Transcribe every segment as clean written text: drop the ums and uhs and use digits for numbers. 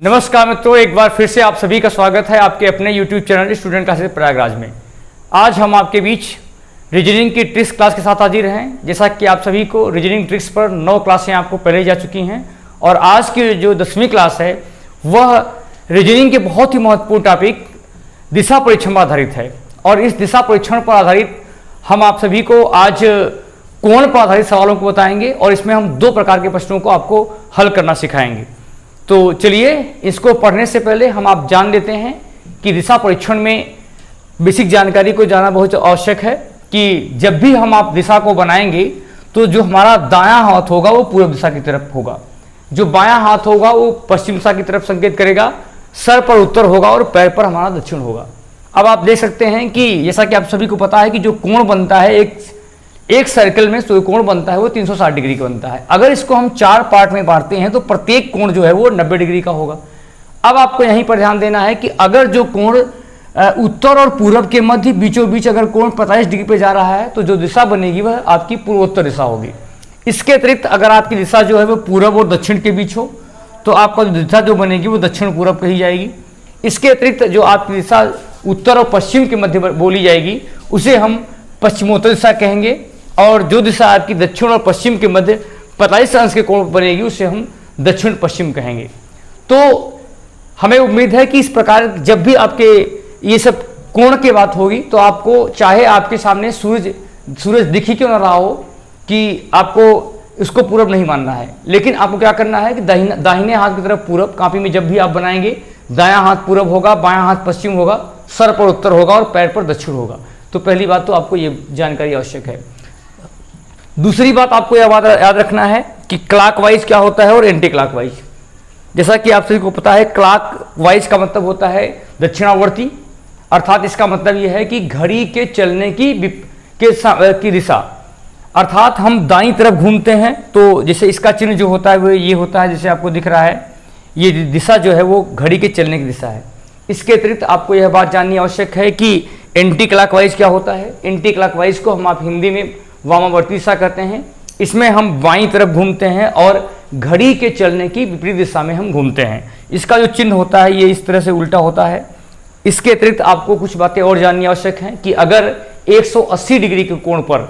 नमस्कार मित्रों, एक बार फिर से आप सभी का स्वागत है आपके अपने YouTube channel student classes Prayagraj में। आज हम आपके बीच रीजनिंग की ट्रिक्स क्लास के साथ हाजिर हैं। जैसा कि आप सभी को रीजनिंग ट्रिक्स पर 9 क्लासें आपको पहले जा चुकी हैं और आज की जो 10वीं क्लास है वह रीजनिंग के बहुत ही महत्वपूर्ण टॉपिक दिशा परीक्षण पर आधारित है। और इस दिशा परीक्षण पर आधारित हम आप सभी को आज कोण पर आधारित सवालों को बताएंगे और इसमें हम 2 प्रकार के प्रश्नों को आपको हल करना सिखाएंगे। तो चलिए, इसको पढ़ने से पहले हम आप जान लेते हैं कि दिशा परीक्षण में बेसिक जानकारी को जानना बहुत आवश्यक है कि जब भी हम आप दिशा को बनाएंगे तो जो हमारा दायां हाथ होगा वो पूर्व दिशा की तरफ होगा, जो बायां हाथ होगा वो पश्चिम दिशा की तरफ संकेत करेगा, सर पर उत्तर होगा और पैर पर हमारा दक्षिण होगा। अब आप देख सकते हैं कि जैसा कि आप सभी को पता है कि जो कोण बनता है एक सर्कल में जो कोण बनता है वो 360 डिग्री का बनता है। अगर इसको हम 4 पार्ट में बांटते हैं तो प्रत्येक कोण जो है वो 90 डिग्री का होगा। अब आपको यहीं पर ध्यान देना है कि अगर जो कोण उत्तर और पूरब के मध्य बीचों बीच अगर कोण 45 डिग्री पे जा रहा है तो जो दिशा बनेगी वह आपकी पूर्वोत्तर दिशा होगी। इसके अतिरिक्त अगर आपकी दिशा जो है वो पूरब और दक्षिण के बीच हो तो आपका जो दिशा जो बनेगी वो दक्षिण पूरब कही जाएगी। इसके अतिरिक्त जो आपकी दिशा उत्तर और पश्चिम के मध्य बोली जाएगी उसे हम पश्चिमोत्तर दिशा कहेंगे और जो दिशा आपकी दक्षिण और पश्चिम के मध्य 45 अंश के कोण बनेगी उसे हम दक्षिण पश्चिम कहेंगे। तो हमें उम्मीद है कि इस प्रकार जब भी आपके ये सब कोण की बात होगी तो आपको चाहे आपके सामने सूरज दिख ही क्यों ना रहा हो कि आपको उसको पूरब नहीं मानना है, लेकिन आपको क्या करना है कि दाहिने हाथ की तरफ पूरब, कॉपी में जब भी आप बनाएंगे दायां हाथ पूरब होगा, बायां हाथ पश्चिम होगा, सर पर उत्तर होगा और पैर पर दक्षिण होगा। तो पहली बात तो आपको ये जानकारी आवश्यक है। दूसरी बात आपको यह बात याद रखना है कि क्लॉकवाइज क्या होता है और एंटी क्लॉकवाइज। जैसा कि आप सभी को पता है क्लॉकवाइज का मतलब होता है दक्षिणावर्ती, अर्थात इसका मतलब यह है कि घड़ी के चलने की दिशा, अर्थात हम दाईं तरफ घूमते हैं तो जैसे इसका चिन्ह जो होता है वो ये होता है, जैसे आपको दिख रहा है ये दिशा जो है वो घड़ी के चलने की दिशा है। इसके अतिरिक्त आपको यह बात जाननी आवश्यक है कि एंटी क्लॉकवाइज क्या होता है। एंटी क्लॉकवाइज को हम आप हिंदी में वामावर्ती दिशा कहते हैं। इसमें हम बाईं तरफ घूमते हैं और घड़ी के चलने की विपरीत दिशा में हम घूमते हैं। इसका जो चिन्ह होता है ये इस तरह से उल्टा होता है। इसके अतिरिक्त आपको कुछ बातें और जाननी आवश्यक हैं कि अगर 180 डिग्री के कोण पर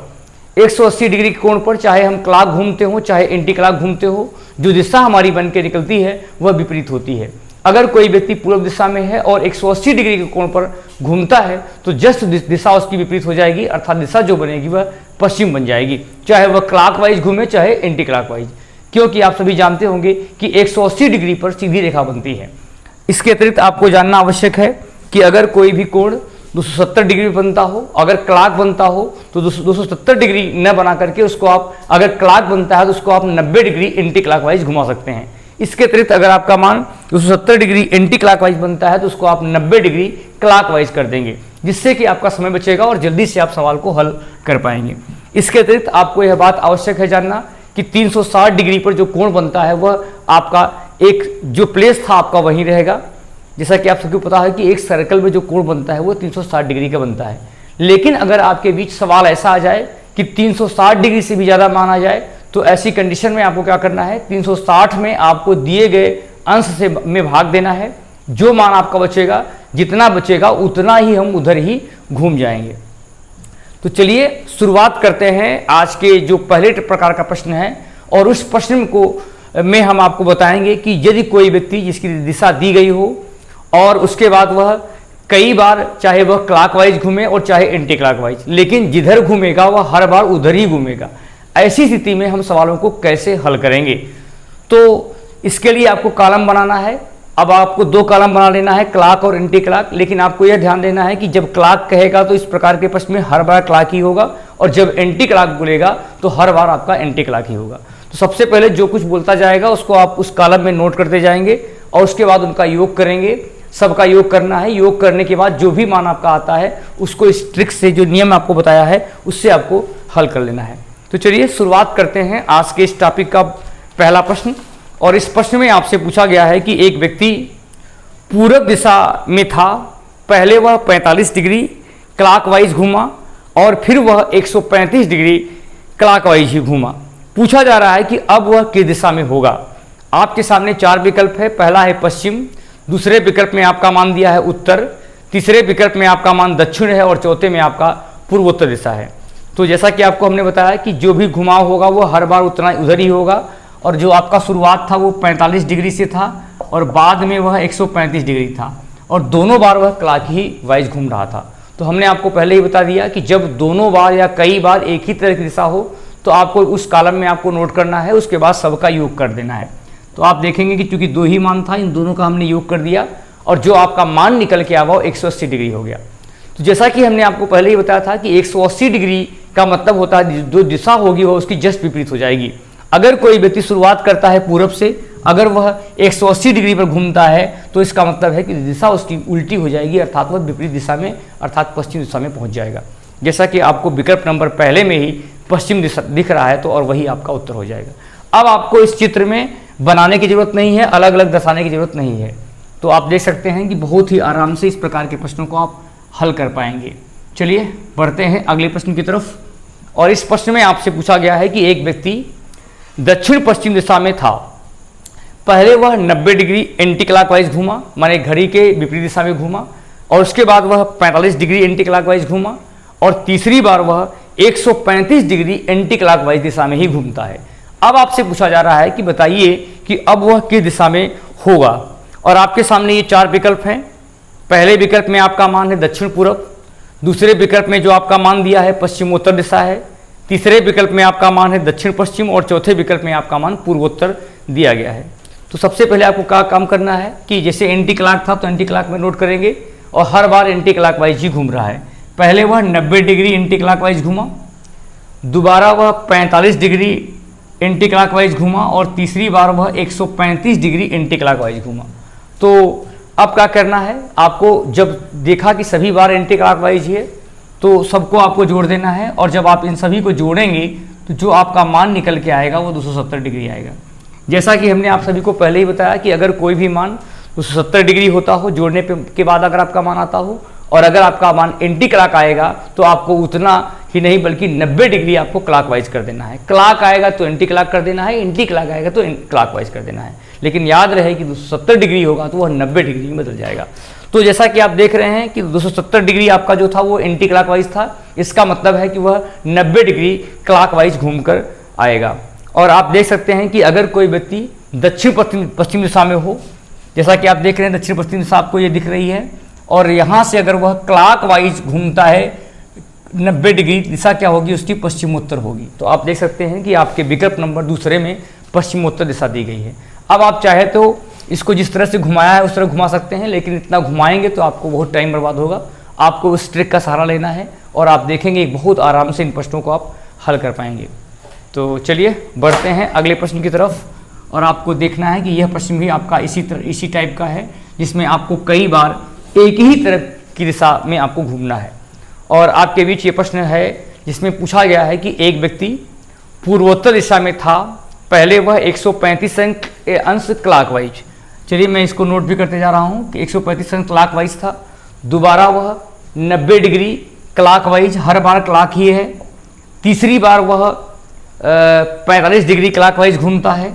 180 डिग्री के कोण पर चाहे हम क्लॉक घूमते हो चाहे एंटी क्लॉक घूमते हो, जो दिशा हमारी बन के निकलती है वह विपरीत होती है। अगर कोई व्यक्ति पूर्व दिशा में है और 180 डिग्री के कोण पर घूमता है तो जस्ट दिशा उसकी विपरीत हो जाएगी, अर्थात दिशा जो बनेगी वह पश्चिम बन जाएगी, चाहे वह क्लॉकवाइज घूमे चाहे एंटी क्लॉकवाइज, क्योंकि आप सभी जानते होंगे कि 180 डिग्री पर सीधी रेखा बनती है। इसके अतिरिक्त आपको जानना आवश्यक है कि अगर कोई भी कोण 270 डिग्री बनता हो, अगर क्लॉक बनता हो तो 270 डिग्री न बना करके उसको आप, अगर क्लॉक बनता है तो उसको आप 90 डिग्री एंटी क्लॉकवाइज घुमा सकते हैं। इसके अतिरिक्त अगर आपका मान 270 डिग्री एंटी क्लॉकवाइज बनता है तो उसको आप 90 डिग्री क्लॉकवाइज कर देंगे, जिससे कि आपका समय बचेगा और जल्दी से आप सवाल को हल कर पाएंगे। इसके अतिरिक्त आपको यह बात आवश्यक है जानना कि 360 डिग्री पर जो कोण बनता है वह आपका एक जो प्लेस था आपका वहीं रहेगा। जैसा कि आप सबको पता है कि एक सर्कल में जो कोण बनता है वो 360 डिग्री का बनता है, लेकिन अगर आपके बीच सवाल ऐसा आ जाए कि 360 डिग्री से भी ज़्यादा मान आ जाए तो ऐसी कंडीशन में आपको क्या करना है, 360 में आपको दिए गए अंश से में भाग देना है। जो मान आपका बचेगा, जितना बचेगा उतना ही हम उधर ही घूम जाएंगे। तो चलिए शुरुआत करते हैं आज के जो पहले प्रकार का प्रश्न है और उस प्रश्न को में हम आपको बताएंगे कि यदि कोई व्यक्ति जिसकी दिशा दी गई हो और उसके बाद वह कई बार चाहे वह क्लॉकवाइज घूमे और चाहे एंटी क्लॉकवाइज, लेकिन जिधर घूमेगा वह हर बार उधर ही घूमेगा, ऐसी स्थिति में हम सवालों को कैसे हल करेंगे। तो इसके लिए आपको कॉलम बनाना है। अब आपको 2 कॉलम बना लेना है, क्लॉक और एंटी क्लॉक, लेकिन आपको यह ध्यान देना है कि जब क्लॉक कहेगा तो इस प्रकार के प्रश्न में हर बार क्लॉक ही होगा और जब एंटी क्लॉक बोलेगा तो हर बार आपका एंटी क्लॉक ही होगा। तो सबसे पहले जो कुछ बोलता जाएगा उसको आप उस कॉलम में नोट करते जाएंगे और उसके बाद उनका योग करेंगे। सबका योग करना है। योग करने के बाद जो भी मान आपका आता है उसको इस ट्रिक से, जो नियम आपको बताया है उससे आपको हल कर लेना है। तो चलिए शुरुआत करते हैं आज के इस टॉपिक का पहला प्रश्न। और इस प्रश्न में आपसे पूछा गया है कि एक व्यक्ति पूरब दिशा में था, पहले वह 45 डिग्री क्लॉकवाइज घूमा और फिर वह 135 डिग्री क्लॉकवाइज ही घूमा। पूछा जा रहा है कि अब वह किस दिशा में होगा। आपके सामने 4 विकल्प है। पहला है पश्चिम, दूसरे विकल्प में आपका मान दिया है उत्तर, तीसरे विकल्प में आपका मान दक्षिण है और चौथे में आपका पूर्वोत्तर दिशा है। तो जैसा कि आपको हमने बताया कि जो भी घुमाव होगा वो हर बार उतना उधर ही होगा, और जो आपका शुरुआत था वो 45 डिग्री से था और बाद में वह 135 डिग्री था, और दोनों बार वह क्लॉक ही वाइज घूम रहा था। तो हमने आपको पहले ही बता दिया कि जब दोनों बार या कई बार एक ही तरह की दिशा हो तो आपको उस कॉलम में आपको नोट करना है, उसके बाद सबका योग कर देना है। तो आप देखेंगे कि चूंकि 2 ही मान था, इन दोनों का हमने योग कर दिया और जो आपका मान निकल के आया वो 180 डिग्री हो गया। तो जैसा कि हमने आपको पहले ही बताया था कि 180 डिग्री का मतलब होता है जो दिशा होगी वह उसकी जस्ट विपरीत हो जाएगी। अगर कोई व्यक्ति शुरुआत करता है पूरब से, अगर वह 180 डिग्री पर घूमता है तो इसका मतलब है कि दिशा उसकी उल्टी हो जाएगी, अर्थात वह विपरीत दिशा में अर्थात पश्चिम दिशा में पहुंच जाएगा। जैसा कि आपको विकल्प नंबर पहले में ही पश्चिम दिशा दिख रहा है, तो और वही आपका उत्तर हो जाएगा। अब आपको इस चित्र में बनाने की जरूरत नहीं है, अलग अलग दर्शाने की जरूरत नहीं है। तो आप देख सकते हैं कि बहुत ही आराम से इस प्रकार के प्रश्नों को आप हल कर पाएंगे। चलिए बढ़ते हैं अगले प्रश्न की तरफ। और इस प्रश्न में आपसे पूछा गया है कि एक व्यक्ति दक्षिण पश्चिम दिशा में था। पहले वह 90 डिग्री एंटी क्लॉकवाइज घूमा, माने घड़ी के विपरीत दिशा में घूमा, और उसके बाद वह 45 डिग्री एंटी क्लॉकवाइज घूमा, और तीसरी बार वह 135 डिग्री एंटी क्लॉकवाइज दिशा में ही घूमता है। अब आपसे पूछा जा रहा है कि बताइए कि अब वह किस दिशा में होगा। और आपके सामने ये 4 विकल्प हैं। पहले विकल्प में आपका मान है दक्षिण पूर्व, दूसरे विकल्प में जो आपका मान दिया है पश्चिमोत्तर दिशा है, तीसरे विकल्प में आपका मान है दक्षिण पश्चिम, और चौथे विकल्प में आपका मान पूर्वोत्तर दिया गया है। तो सबसे पहले आपको क्या काम करना है कि जैसे एंटी क्लॉक था तो एंटी क्लॉक में नोट करेंगे, और हर बार एंटी क्लॉकवाइज ही घूम रहा है। पहले वह 90 डिग्री एंटी क्लॉकवाइज घूमा, दोबारा वह 45 डिग्री एंटी क्लॉकवाइज घूमा, और तीसरी बार वह 135 डिग्री एंटी क्लॉकवाइज घूमा। तो अब क्या करना है, आपको जब देखा कि सभी बार एंटी क्लॉकवाइज है तो सबको आपको जोड़ देना है, और जब आप इन सभी को जोड़ेंगे तो जो आपका मान निकल के आएगा वो 270 डिग्री आएगा। जैसा कि हमने आप सभी को पहले ही बताया कि अगर कोई भी मान 270 डिग्री होता हो जोड़ने के बाद अगर आपका मान आता हो, और अगर आपका मान एंटी क्लॉक आएगा तो आपको उतना ही नहीं बल्कि 90 डिग्री आपको क्लॉकवाइज कर देना है। क्लॉक आएगा तो एंटी क्लॉक कर देना है, एंटी क्लॉक आएगा तो क्लॉकवाइज कर देना है। लेकिन याद रहे कि 270 डिग्री होगा तो वह 90 डिग्री में बदल जाएगा। तो जैसा कि आप देख रहे हैं कि 270 डिग्री आपका जो था वो एंटी क्लॉकवाइज था, इसका मतलब है कि वह 90 डिग्री क्लॉकवाइज घूमकर आएगा। और आप देख सकते हैं कि अगर कोई व्यक्ति दक्षिण पश्चिम दिशा में हो, जैसा कि आप देख रहे हैं दक्षिण पश्चिम दिशा आपको ये दिख रही है, और यहाँ से अगर वह क्लॉकवाइज घूमता है 90 डिग्री, दिशा क्या होगी उसकी पश्चिमोत्तर होगी। तो आप देख सकते हैं कि आपके विकल्प नंबर दूसरे में पश्चिमोत्तर दिशा दी गई है। अब आप चाहे तो इसको जिस तरह से घुमाया है उस तरह घुमा सकते हैं, लेकिन इतना घुमाएंगे तो आपको बहुत टाइम बर्बाद होगा। आपको उस ट्रिक का सहारा लेना है और आप देखेंगे बहुत आराम से इन प्रश्नों को आप हल कर पाएंगे। तो चलिए बढ़ते हैं अगले प्रश्न की तरफ, और आपको देखना है कि यह प्रश्न भी आपका इसी टाइप का है, जिसमें आपको कई बार एक ही तरह की दिशा में आपको घूमना है। और आपके बीच ये प्रश्न है जिसमें पूछा गया है कि एक व्यक्ति पूर्वोत्तर दिशा में था। पहले वह 135 अंश क्लॉकवाइज, चलिए मैं इसको नोट भी करते जा रहा हूँ कि 135 अंश क्लॉकवाइज था। दोबारा वह 90 डिग्री क्लॉकवाइज, हर बार क्लॉक ही है। तीसरी बार वह 45 डिग्री क्लॉकवाइज घूमता है।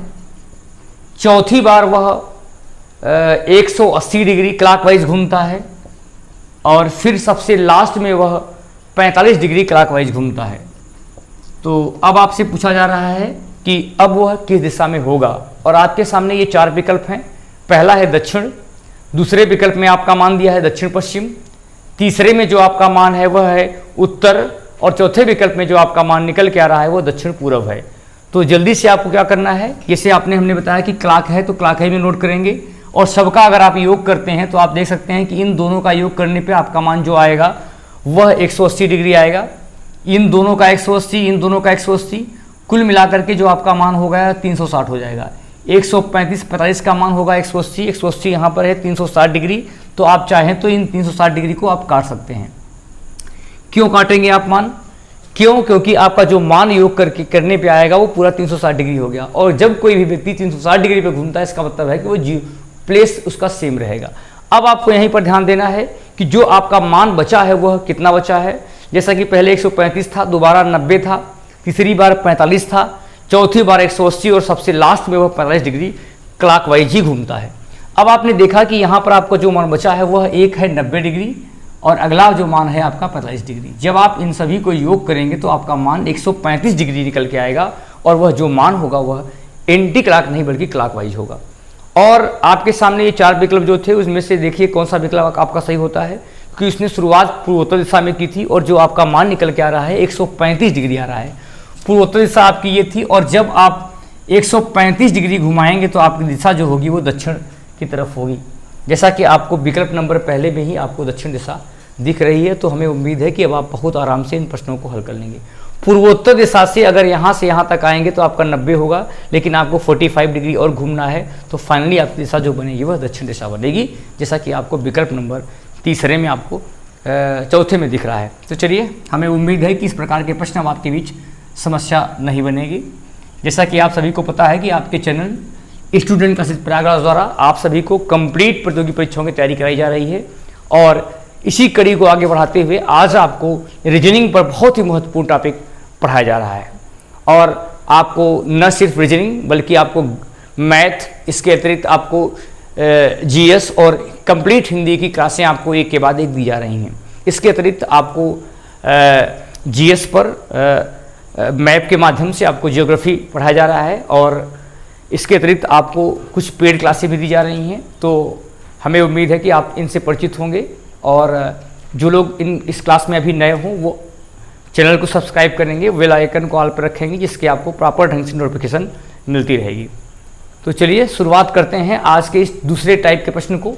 चौथी बार वह 180 डिग्री क्लॉकवाइज घूमता है, और फिर सबसे लास्ट में वह 45 डिग्री क्लॉकवाइज घूमता है। तो अब आपसे पूछा जा रहा है कि अब वह किस दिशा में होगा, और आपके सामने ये 4 विकल्प हैं। पहला है दक्षिण, दूसरे विकल्प में आपका मान दिया है दक्षिण पश्चिम, तीसरे में जो आपका मान है वह है उत्तर, और चौथे विकल्प में जो आपका मान निकल के आ रहा है वो दक्षिण पूर्व है। तो जल्दी से आपको क्या करना है, जैसे हमने बताया कि क्लॉक है तो क्लॉक है में नोट करेंगे, और सबका अगर आप योग करते हैं तो आप देख सकते हैं कि इन दोनों का योग करने पे आपका मान जो आएगा वह 180 डिग्री आएगा। इन दोनों का 180, इन दोनों का 180, कुल मिलाकर के जो आपका मान होगा 360 हो जाएगा। 135-45 का मान होगा 180, 180 यहाँ पर है 360 डिग्री। तो आप चाहें तो इन 360 डिग्री को आप काट सकते हैं। क्यों काटेंगे आप मान? क्यों? क्योंकि आपका जो मान योग करने पे आएगा वो पूरा 360 डिग्री हो गया, और जब कोई भी व्यक्ति 360 डिग्री पे घूमता है इसका मतलब है कि वो प्लेस उसका सेम रहेगा। अब आपको यहीं पर ध्यान देना है कि जो आपका मान बचा है वह कितना बचा है। जैसा कि पहले 135 था, दोबारा 90 था, तीसरी बार 45 था, चौथी बार 180, और सबसे लास्ट में वह 45 डिग्री क्लॉकवाइज ही घूमता है। अब आपने देखा कि यहाँ पर आपका जो मान बचा है वह एक है 90 डिग्री और अगला जो मान है आपका 45 डिग्री। जब आप इन सभी को योग करेंगे तो आपका मान 135 डिग्री निकल के आएगा और वह जो मान होगा वह एंटी क्लॉक नहीं बल्कि क्लॉकवाइज होगा। और आपके सामने ये 4 विकल्प जो थे उसमें से देखिए कौन सा विकल्प आपका सही होता है, कि उसने शुरुआत पूर्वोत्तर दिशा में की थी और जो आपका मान निकल के आ रहा है 135 डिग्री आ रहा है। पूर्वोत्तर दिशा आपकी ये थी और जब आप 135 डिग्री घुमाएंगे तो आपकी दिशा जो होगी वो दक्षिण की तरफ होगी। जैसा कि आपको विकल्प नंबर पहले में ही आपको दक्षिण दिशा दिख रही है, तो हमें उम्मीद है कि अब आप बहुत आराम से इन प्रश्नों को हल कर लेंगे। पूर्वोत्तर दिशा से अगर यहाँ से यहाँ तक आएंगे तो आपका 90 होगा, लेकिन आपको 45 डिग्री और घूमना है तो फाइनली आपकी दिशा जो बनेगी वह दक्षिण दिशा बनेगी, जैसा कि आपको विकल्प नंबर तीसरे में आपको चौथे में दिख रहा है। तो चलिए, हमें उम्मीद है कि इस प्रकार के प्रश्न अब आपके बीच समस्या नहीं बनेगी। जैसा कि आप सभी को पता है कि आपके चैनल स्टूडेंट क्लासेस प्रयागराज द्वारा आप सभी को कंप्लीट प्रतियोगी परीक्षाओं की तैयारी कराई जा रही है और इसी कड़ी को आगे बढ़ाते हुए आज आपको रीजनिंग पर बहुत ही महत्वपूर्ण टॉपिक पढ़ाया जा रहा है। और आपको न सिर्फ रीजनिंग बल्कि आपको मैथ, इसके अतिरिक्त आपको जीएस और कंप्लीट हिंदी की क्लासें आपको एक के बाद एक दी जा रही हैं। इसके अतिरिक्त आपको जीएस पर मैप के माध्यम से आपको ज्योग्राफी पढ़ाया जा रहा है और इसके अतिरिक्त आपको कुछ पेड क्लासें भी दी जा रही हैं। तो हमें उम्मीद है कि आप इनसे परिचित होंगे और जो लोग इस क्लास में अभी नए हों वो चैनल को सब्सक्राइब करेंगे, बेल आइकन को ऑल पर रखेंगे, जिसके आपको प्रॉपर ढंग से नोटिफिकेशन मिलती रहेगी। तो चलिए शुरुआत करते हैं आज के इस दूसरे टाइप के प्रश्न को।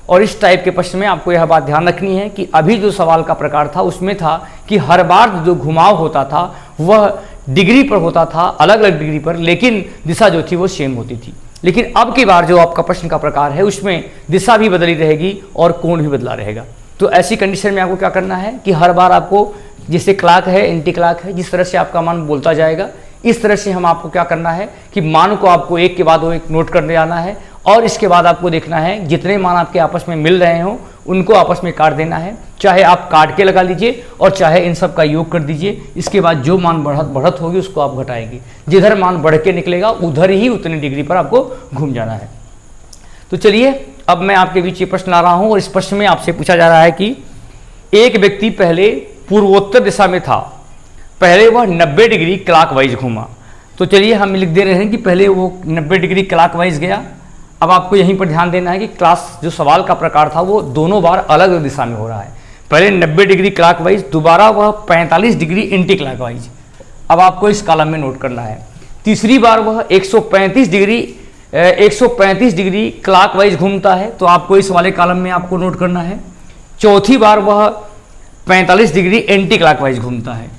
और इस टाइप के प्रश्न में आपको यह बात ध्यान रखनी है कि अभी जो सवाल का प्रकार था उसमें था कि हर बार जो घुमाव होता था वह डिग्री पर होता था, अलग अलग डिग्री पर, लेकिन दिशा जो थी वो सेम होती थी। लेकिन अब की बार जो आपका प्रश्न का प्रकार है उसमें दिशा भी बदली रहेगी और कोण भी बदला रहेगा। तो ऐसी कंडीशन में आपको क्या करना है कि हर बार आपको जैसे क्लॉक है, एंटी क्लॉक है, जिस तरह से आपका मान बोलता जाएगा इस तरह से हम आपको क्या करना है कि मान को आपको एक के बाद वो एक नोट करने जाना है और इसके बाद आपको देखना है जितने मान आपके आपस में मिल रहे हों उनको आपस में काट देना है। चाहे आप काट के लगा लीजिए और चाहे इन सब का योग कर दीजिए। इसके बाद जो मान बढ़त होगी उसको आप घटाएंगे। जिधर मान बढ़ के निकलेगा उधर ही उतनी डिग्री पर आपको घूम जाना है। तो चलिए, अब मैं आपके बीच ये प्रश्न ला रहा हूँ और इस प्रश्न में आपसे पूछा जा रहा है कि एक व्यक्ति पहले पूर्वोत्तर दिशा में था, पहले वह 90 डिग्री क्लॉकवाइज घूमा। तो चलिए हम लिख दे रहे हैं कि पहले वो 90 डिग्री क्लॉकवाइज गया। अब आपको यहीं पर ध्यान देना है कि क्लास जो सवाल का प्रकार था वो दोनों बार अलग अलग दिशा में हो रहा है। पहले 90 डिग्री क्लॉकवाइज, दोबारा वह 45 डिग्री एंटी क्लॉकवाइज। अब आपको इस कॉलम में नोट करना है। तीसरी बार वह 135 डिग्री क्लॉकवाइज घूमता है, तो आपको इस वाले कॉलम में आपको नोट करना है। चौथी बार वह 45 डिग्री एंटी क्लॉकवाइज घूमता है।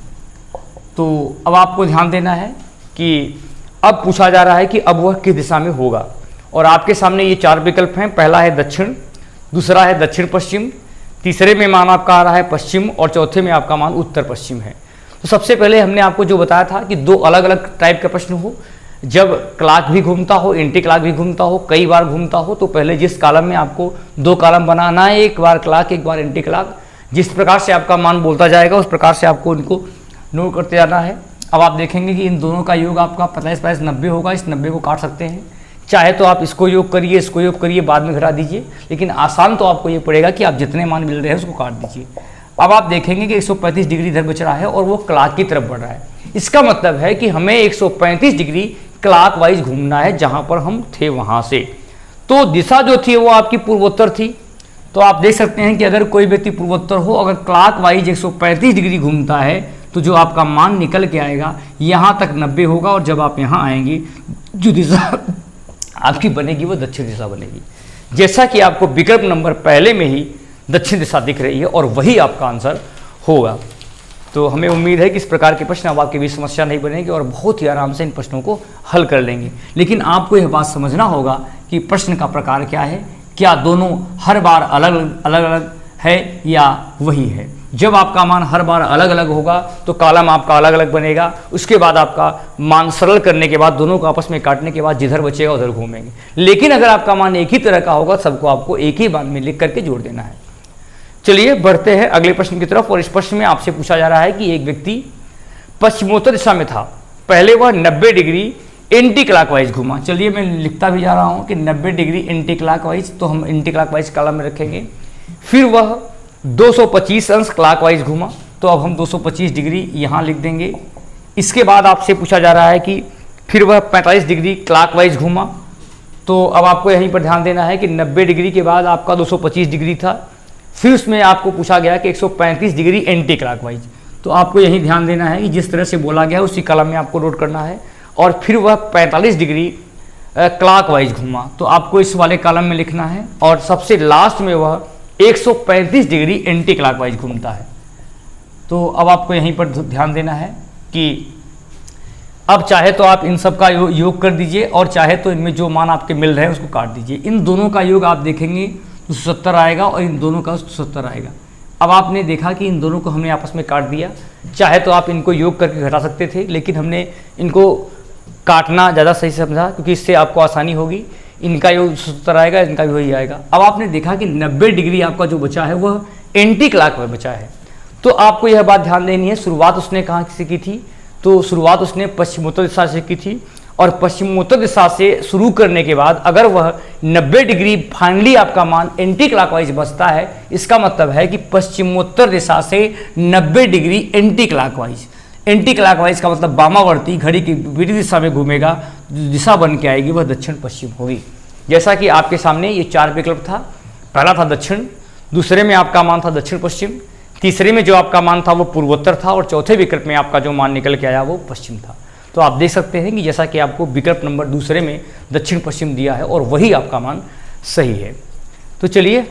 तो अब आपको ध्यान देना है कि अब पूछा जा रहा है कि अब वह किस दिशा में होगा। और आपके सामने ये 4 विकल्प हैं। पहला है दक्षिण, दूसरा है दक्षिण पश्चिम, तीसरे में मान आपका आ रहा है पश्चिम और चौथे में आपका मान उत्तर पश्चिम है। तो सबसे पहले हमने आपको जो बताया था कि 2 अलग अलग टाइप के प्रश्न हो, जब क्लॉक भी घूमता हो, एंटी क्लॉक भी घूमता हो, कई बार घूमता हो, तो पहले जिस कॉलम में आपको 2 कॉलम बनाना है, एक बार क्लॉक एक बार एंटी क्लॉक, जिस प्रकार से आपका मान बोलता जाएगा उस प्रकार से आपको इनको नोट करते जाना है। अब आप देखेंगे कि इन दोनों का योग आपका 45 90 होगा। इस 90 को काट सकते हैं, चाहे तो आप इसको योग करिए, इसको योग करिए, बाद में घटा दीजिए, लेकिन आसान तो आपको ये पड़ेगा कि आप जितने मान मिल रहे हैं उसको काट दीजिए। अब आप देखेंगे कि 135 डिग्री इधर बच रहा है और वो क्लॉक की तरफ बढ़ रहा है। इसका मतलब है कि हमें 135 डिग्री क्लॉकवाइज घूमना है जहां पर हम थे वहां से। तो दिशा जो थी वो आपकी पूर्वोत्तर थी। तो आप देख सकते हैं कि अगर कोई व्यक्ति पूर्वोत्तर हो, अगर क्लॉकवाइज 135 डिग्री घूमता है तो जो आपका मान निकल के आएगा यहाँ तक 90 होगा और जब आप यहाँ आएंगे जो दिशा आपकी बनेगी वो दक्षिण दिशा बनेगी। जैसा कि आपको विकल्प नंबर पहले में ही दक्षिण दिशा दिख रही है और वही आपका आंसर होगा। तो हमें उम्मीद है कि इस प्रकार के प्रश्न अब आपके बीच समस्या नहीं बनेगी और बहुत ही आराम से इन प्रश्नों को हल कर लेंगे। लेकिन आपको यह बात समझना होगा कि प्रश्न का प्रकार क्या है, क्या दोनों हर बार अलग अलग है या वही है। जब आपका मान हर बार अलग अलग होगा तो कॉलम आपका अलग अलग बनेगा। उसके बाद आपका मान सरल करने के बाद दोनों को आपस में काटने के बाद जिधर बचेगा उधर घूमेंगे। लेकिन अगर आपका मान एक ही तरह का होगा सबको आपको एक ही बार में लिख करके जोड़ देना है। चलिए बढ़ते हैं अगले प्रश्न की तरफ। और इस प्रश्न में आपसे पूछा जा रहा है कि एक व्यक्ति पश्चिमोत्तर दिशा में था, पहले वह 90 डिग्री एंटी क्लॉकवाइज घूमा। चलिए मैं लिखता भी जा रहा हूँ कि 90 डिग्री एंटी क्लॉकवाइज, तो हम एंटी क्लॉकवाइज कॉलम में रखेंगे। फिर वह 225 अंश क्लॉकवाइज घूमा, तो अब हम 225 डिग्री यहाँ लिख देंगे। इसके बाद आपसे पूछा जा रहा है कि फिर वह 45 डिग्री क्लॉकवाइज घूमा, तो अब आपको यहीं पर ध्यान देना है कि 90 डिग्री के बाद आपका 225 डिग्री था, फिर उसमें आपको पूछा गया कि 135 डिग्री एंटी क्लॉकवाइज, तो आपको यहीं ध्यान देना है कि जिस तरह से बोला गया है उसी कॉलम में आपको नोट करना है। और फिर वह 45 डिग्री क्लॉकवाइज घूमा, तो आपको इस वाले कॉलम में लिखना है। और सबसे लास्ट में वह 135 डिग्री एंटी क्लॉकवाइज घूमता है। तो अब आपको यहीं पर ध्यान देना है कि अब चाहे तो आप इन सब का योग कर दीजिए और चाहे तो इनमें जो मान आपके मिल रहे हैं उसको काट दीजिए। इन दोनों का योग आप देखेंगे तो 70 आएगा और इन दोनों का 70 आएगा। अब आपने देखा कि इन दोनों को हमने आपस में काट दिया। चाहे तो आप इनको योग करके घटा सकते थे, लेकिन हमने इनको काटना ज़्यादा सही समझा क्योंकि इससे आपको आसानी होगी। इनका योग 70 आएगा, इनका भी वही आएगा। अब आपने देखा कि 90 डिग्री आपका जो बचा है वह एंटी क्लॉक में बचा है। तो आपको यह बात ध्यान देनी है, शुरुआत उसने कहाँ से की थी, तो शुरुआत उसने पश्चिमोत्तर दिशा से की थी। और पश्चिमोत्तर दिशा से शुरू करने के बाद अगर वह 90 डिग्री फाइनली आपका मान एंटी क्लॉकवाइज बचता है, इसका मतलब है कि पश्चिमोत्तर दिशा से 90 degree anti clockwise. Anti clockwise का मतलब वामावर्ती, घड़ी की विपरीत दिशा में घूमेगा, दिशा बन के आएगी वह दक्षिण पश्चिम होगी। जैसा कि आपके सामने ये 4 विकल्प था। पहला था दक्षिण, दूसरे में आपका मान था दक्षिण पश्चिम, तीसरे में जो आपका मान था वो पूर्वोत्तर था और चौथे विकल्प में आपका जो मान निकल के आया वो पश्चिम था। तो आप देख सकते हैं कि जैसा कि आपको विकल्प नंबर दूसरे में दक्षिण पश्चिम दिया है और वही आपका मान सही है। तो चलिए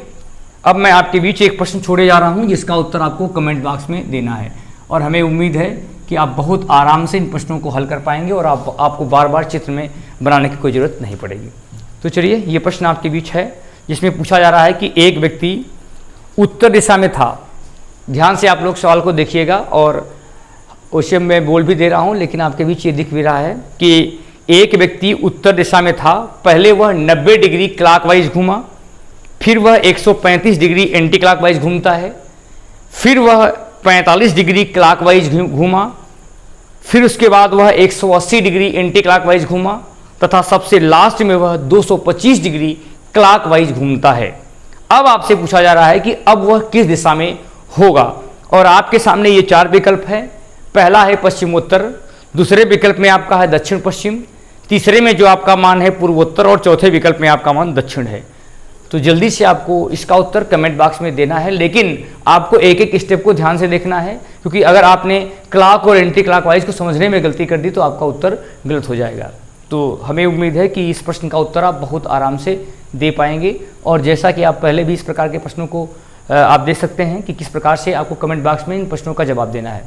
अब मैं आपके बीच एक प्रश्न छोड़े जा रहा हूं जिसका उत्तर आपको कमेंट बॉक्स में देना है और हमें उम्मीद है कि आप बहुत आराम से इन प्रश्नों को हल कर पाएंगे और आपको बार बार चित्र में बनाने की कोई ज़रूरत नहीं पड़ेगी। तो चलिए ये प्रश्न आपके बीच है जिसमें पूछा जा रहा है कि एक व्यक्ति उत्तर दिशा में था। ध्यान से आप लोग सवाल को देखिएगा और उसे मैं बोल भी दे रहा हूं, लेकिन आपके बीच ये दिख भी रहा है कि एक व्यक्ति उत्तर दिशा में था। पहले वह 90 डिग्री क्लॉकवाइज घूमा, फिर वह 135 डिग्री एंटी क्लॉकवाइज घूमता है, फिर वह 45 डिग्री क्लॉकवाइज घूमा, फिर उसके बाद वह 180 डिग्री एंटी क्लॉकवाइज घूमा तथा सबसे लास्ट में वह 225 डिग्री क्लॉकवाइज घूमता है। अब आपसे पूछा जा रहा है कि अब वह किस दिशा में होगा और आपके सामने ये 4 विकल्प है। पहला है पश्चिमोत्तर, दूसरे विकल्प में आपका है दक्षिण पश्चिम, तीसरे में जो आपका मान है पूर्वोत्तर और चौथे विकल्प में आपका मान दक्षिण है। तो जल्दी से आपको इसका उत्तर कमेंट बॉक्स में देना है, लेकिन आपको एक एक स्टेप को ध्यान से देखना है क्योंकि अगर आपने क्लॉक और एंटी क्लॉकवाइज को समझने में गलती कर दी तो आपका उत्तर गलत हो जाएगा। तो हमें उम्मीद है कि इस प्रश्न का उत्तर आप बहुत आराम से दे पाएंगे और जैसा कि आप पहले भी इस प्रकार के प्रश्नों को आप देख सकते हैं कि किस प्रकार से आपको कमेंट बॉक्स में इन प्रश्नों का जवाब देना है।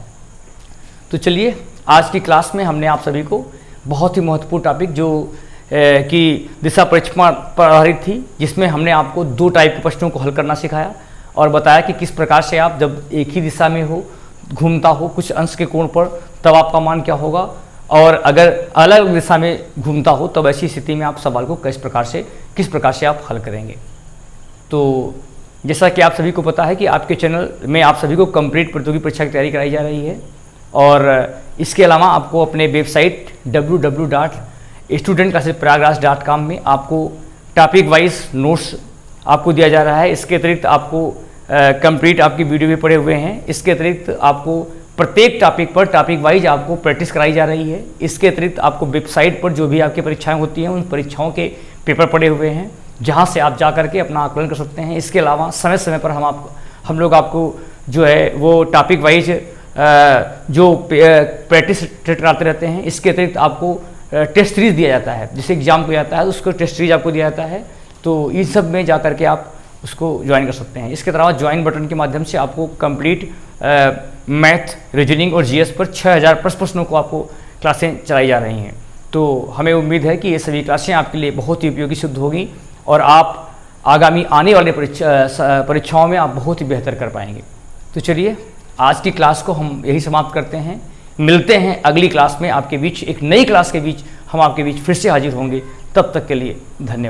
तो चलिए आज की क्लास में हमने आप सभी को बहुत ही महत्वपूर्ण टॉपिक जो कि दिशा परीक्षण पर आधारित थी, जिसमें हमने आपको 2 टाइप के प्रश्नों को हल करना सिखाया और बताया कि किस प्रकार से आप जब एक ही दिशा में हो, घूमता हो कुछ अंश के कोण पर, तब आपका मान क्या होगा और अगर अलग दिशा में घूमता हो तब ऐसी स्थिति में आप सवाल को किस प्रकार से आप हल करेंगे। तो जैसा कि आप सभी को पता है कि आपके चैनल में आप सभी को कंप्लीट प्रतियोगी परीक्षा की तैयारी कराई जा रही है और इसके अलावा आपको अपने वेबसाइट www.studentclassesprayagraj.com में आपको टॉपिक वाइज नोट्स आपको दिया जा रहा है। इसके अतिरिक्त आपको कंप्लीट आपकी वीडियो भी पड़े हुए हैं। इसके अतिरिक्त आपको प्रत्येक टॉपिक पर टॉपिक वाइज आपको प्रैक्टिस कराई जा रही है। इसके अतिरिक्त आपको वेबसाइट पर जो भी आपकी परीक्षाएं होती हैं उन परीक्षाओं के पेपर पड़े हुए हैं जहां से आप जा करके अपना आकलन कर सकते हैं। इसके अलावा समय समय पर हम लोग आपको जो है वो टॉपिक वाइज जो प्रैक्टिस कराते रहते हैं। इसके अतिरिक्त आपको टेस्ट सीरीज दिया जाता है, जिसे एग्जाम को जाता है उसको टेस्ट सीरीज आपको दिया जाता है। तो इन सब में जा करके आप उसको ज्वाइन कर सकते हैं। इसके अलावा ज्वाइन बटन के माध्यम से आपको कंप्लीट मैथ, रीजनिंग और जीएस पर 6000 प्रश्नों को आपको क्लासें चलाई जा रही हैं। तो हमें उम्मीद है कि ये सभी क्लासें आपके लिए बहुत ही उपयोगी सिद्ध होगी और आप आगामी आने वाले परीक्षाओं में आप बहुत ही बेहतर कर पाएंगे। तो चलिए आज की क्लास को हम यही समाप्त करते हैं। मिलते हैं अगली क्लास में आपके बीच, एक नई क्लास के बीच हम आपके बीच फिर से हाजिर होंगे। तब तक के लिए धन्यवाद।